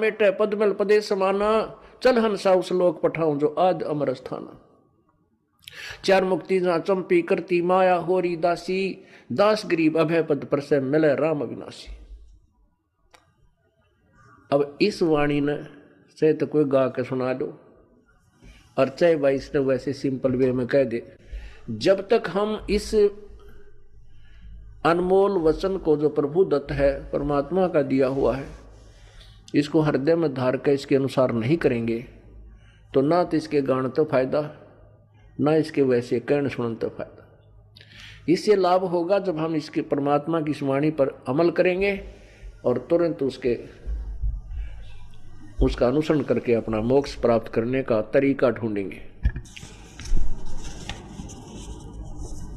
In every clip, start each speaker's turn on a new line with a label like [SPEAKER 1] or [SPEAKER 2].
[SPEAKER 1] मेटे पद्मल पदे समाना, चल हंसा उस लोक पठाऊं जो आद अमर स्थाना। चार मुक्ति जहाँ चंपी करती माया होरी दासी, दास गरीब अभय पद पर से मिले राम अविनाशी। अब इस वाणी ने चाहे तो कोई गा के सुना दो और चाहे भाई इसने वैसे सिंपल वे में कह दे, जब तक हम इस अनमोल वचन को जो प्रभु दत्त है, परमात्मा का दिया हुआ है, इसको हृदय में धार कर इसके अनुसार नहीं करेंगे तो ना तो इसके गान तो फायदा, ना इसके वैसे कहने सुनने तो फायदा। इससे लाभ होगा जब हम इसके परमात्मा की इस वाणी पर अमल करेंगे और तुरंत उसका अनुसरण करके अपना मोक्ष प्राप्त करने का तरीका ढूंढेंगे।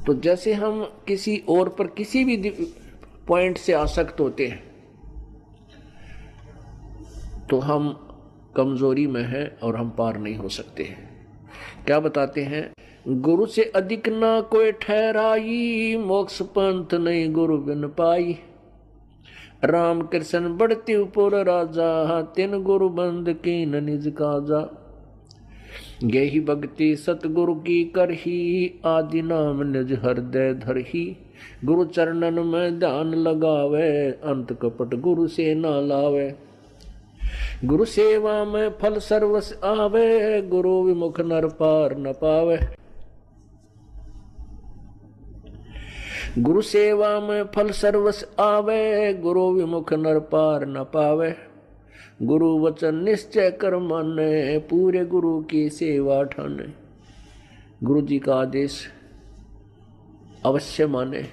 [SPEAKER 1] तो जैसे हम किसी और पर किसी भी पॉइंट से आसक्त होते हैं तो हम कमजोरी में हैं और हम पार नहीं हो सकते हैं। क्या बताते हैं, गुरु से अधिक ना कोई ठहराई, मोक्ष पंथ नहीं गुरु बिन पाई। राम कृष्ण बढ़ती उपुर राजा, तिन गुरु बंद कीन निज काजा। गेहि भक्ति सतगुरु की करही, आदि नाम निज हृदय धरही। गुरु चरणन में ध्यान लगावे, अंत कपट गुरु से ना लावे। गुरु सेवा में फल सर्वस आवे, गुरु विमुख नर पार न पावे। गुरु सेवा में फल सर्वस आवे, गुरु विमुख नर पार न पावे। गुरु वचन निश्चय कर माने, पूरे गुरु की सेवा ठाने। गुरु जी का आदेश अवश्य माने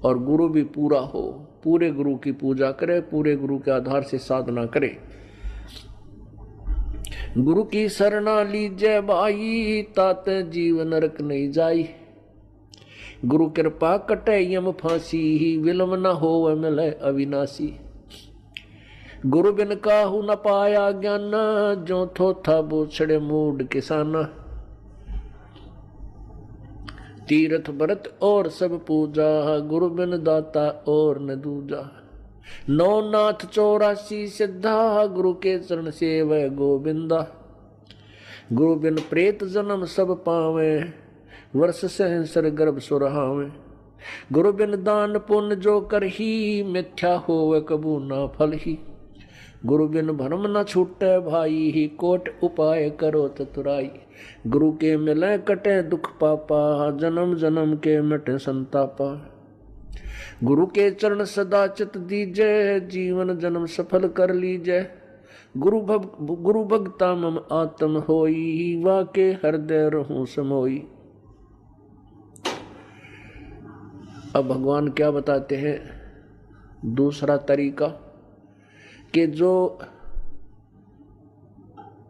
[SPEAKER 1] और गुरु भी पूरा हो, पूरे गुरु की पूजा करे, पूरे गुरु के आधार से साधना करे। गुरु की शरणा लीजय भाई, तात जीव नरक नहीं जाई। गुरु कृपा कटे यम फांसी, विलम न हो मिले अविनाशी। गुरु बिन काहू न पाया ज्ञान, जो थोथा बोछड़े मूड किसाना। तीर्थ व्रत और सब पूजा, गुरु बिन दाता और न दूजा। नौनाथ 84 सिद्धा, गुरु के चरण सेवै गोविंदा। गुरु बिन प्रेत जन्म सब पावे, वर्ष सहस्र गर्भ सुरहावे। गुरु बिन दान पुण्य जो करही, मिथ्या होवे कबू ना फल ही। गुरु बिन भरम न छूटे भाई, कोट उपाय करो चतुराई। गुरु के मिले कटे दुख पापा, जन्म जन्म के मिटे संतापा। गुरु के चरण सदा चित दीजय, जीवन जन्म सफल कर लीजय। गुरु भगता मम आत्म होई, वाके हृदय रहूं समोई। अब भगवान क्या बताते हैं, दूसरा तरीका कि जो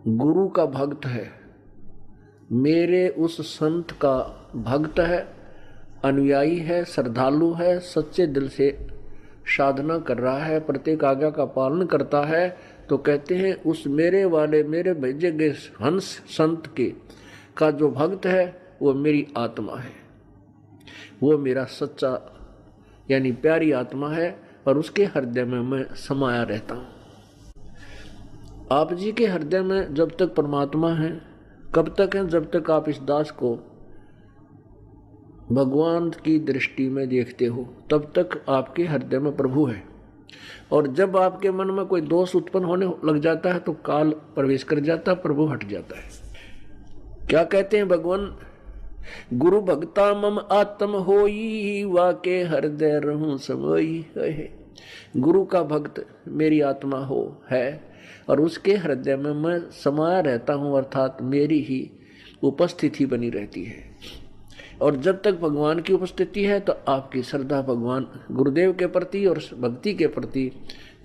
[SPEAKER 1] गुरु का भक्त है, मेरे उस संत का भक्त है, अनुयायी है, श्रद्धालु है, सच्चे दिल से साधना कर रहा है, प्रत्येक आज्ञा का पालन करता है, तो कहते हैं उस मेरे वाले मेरे भेजे गए हंस संत के का जो भक्त है वो मेरी आत्मा है, वो मेरा सच्चा यानी प्यारी आत्मा है और उसके हृदय में मैं समाया रहता हूँ। आप जी के हृदय में जब तक परमात्मा है, कब तक है, जब तक आप इस दास को भगवान की दृष्टि में देखते हो तब तक आपके हृदय में प्रभु है। और जब आपके मन में कोई दोष उत्पन्न होने लग जाता है तो काल प्रवेश कर जाता है, प्रभु हट जाता है। क्या कहते हैं भगवान, गुरु भक्ता मम आत्म होई, वाके हृदय रहूं समोई। गुरु का भक्त मेरी आत्मा हो है और उसके हृदय में मैं समाया रहता हूं, अर्थात मेरी ही उपस्थिति बनी रहती है। और जब तक भगवान की उपस्थिति है तो आपकी श्रद्धा भगवान गुरुदेव के प्रति और भक्ति के प्रति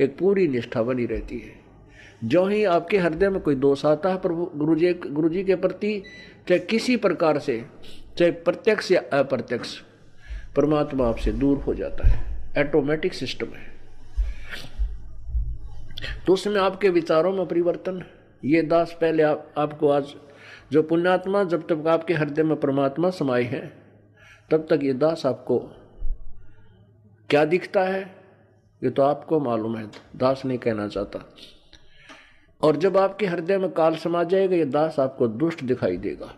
[SPEAKER 1] एक पूरी निष्ठा बनी रहती है। जो ही आपके हृदय में कोई दोष आता है प्रभु गुरु जी के प्रति, चाहे किसी प्रकार से, चाहे प्रत्यक्ष या अप्रत्यक्ष, परमात्मा आपसे दूर हो जाता है। ऑटोमेटिक सिस्टम है। तो उसमें आपके विचारों में परिवर्तन, ये दास पहले आपको आज जो पुण्यात्मा, जब तक आपके हृदय में परमात्मा समाये हैं तब तक ये दास आपको क्या दिखता है ये तो आपको मालूम है, दास नहीं कहना चाहता। और जब आपके हृदय में काल समा जाएगा, ये दास आपको दुष्ट दिखाई देगा।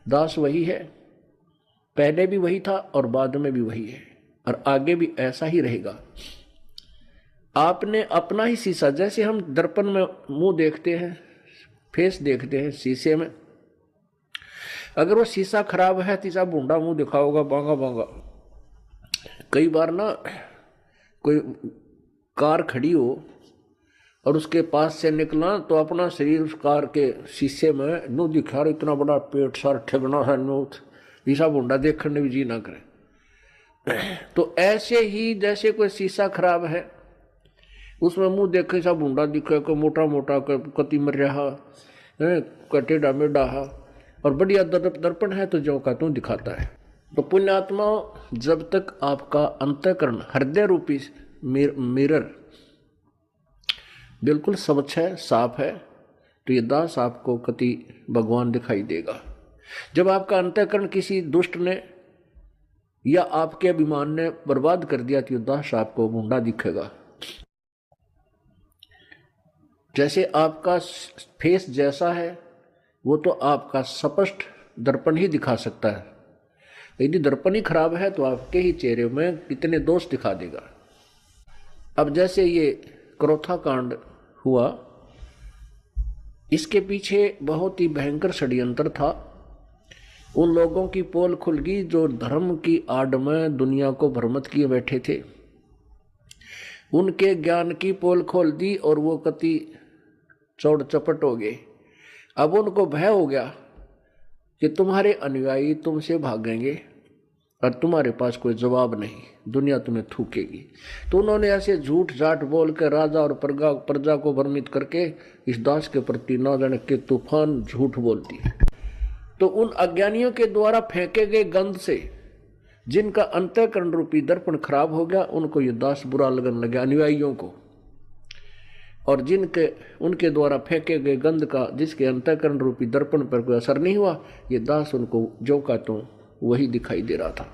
[SPEAKER 1] दास वही है, पहले भी वही था और बाद में भी वही है, और आगे भी ऐसा ही रहेगा। आपने अपना ही शीशा, जैसे हम दर्पण में मुंह देखते हैं, फेस देखते हैं शीशे में, अगर वो शीशा खराब है तो ईसा भूंडा मुंह दिखाओगा, बांगा बांगा। कई बार ना कोई कार खड़ी हो और उसके पास से निकला तो अपना शरीर उस कार के शीशे में नू दिखा रहा, इतना बड़ा पेट सार ठगना है नू, ईसा भूंडा देखने भी जी ना करे। तो ऐसे ही जैसे कोई शीशा खराब है, उसमें मुंह देखे सा भूंडा दिखे, को मोटा मोटा कति मर रहा टेढ़ा मेढ़ा, और बढ़िया दर्पण है तो जो का तू दिखाता है। तो पुण्यात्मा, जब तक आपका अंतःकरण हृदय रूपी मिरर बिल्कुल स्वच्छ है, साफ है, तो ये दास आपको कति भगवान दिखाई देगा। जब आपका अंतःकरण किसी दुष्ट ने या आपके अभिमान ने बर्बाद कर दिया तो ये दास आपको भूंडा दिखेगा। जैसे आपका फेस जैसा है वो तो आपका स्पष्ट दर्पण ही दिखा सकता है, यदि दर्पण ही खराब है तो आपके ही चेहरे में कितने दोष दिखा देगा। अब जैसे ये क्रोथा कांड हुआ, इसके पीछे बहुत ही भयंकर षड्यंत्र था। उन लोगों की पोल खुल गई जो धर्म की आड़ में दुनिया को भ्रमित किए बैठे थे, उनके ज्ञान की पोल खोल दी और वो कति चौड़ चपट हो गए। अब उनको भय हो गया कि तुम्हारे अनुयायी तुमसे भागेंगे और तुम्हारे पास कोई जवाब नहीं, दुनिया तुम्हें थूकेगी। तो उन्होंने ऐसे झूठ झाट बोल कर राजा और प्रजा को भ्रमित करके इस दास के प्रति न जाने के तूफान झूठ बोलती है। तो उन अज्ञानियों के द्वारा फेंके गए गंध से जिनका अंतःकरण रूपी दर्पण खराब हो गया, उनको ये दास बुरा लगने लगा, अनुयायियों को। और जिनके उनके द्वारा फेंके गए गंध का जिसके अंतःकरण रूपी दर्पण पर कोई असर नहीं हुआ, ये दास उनको जो का तो वही दिखाई दे रहा था।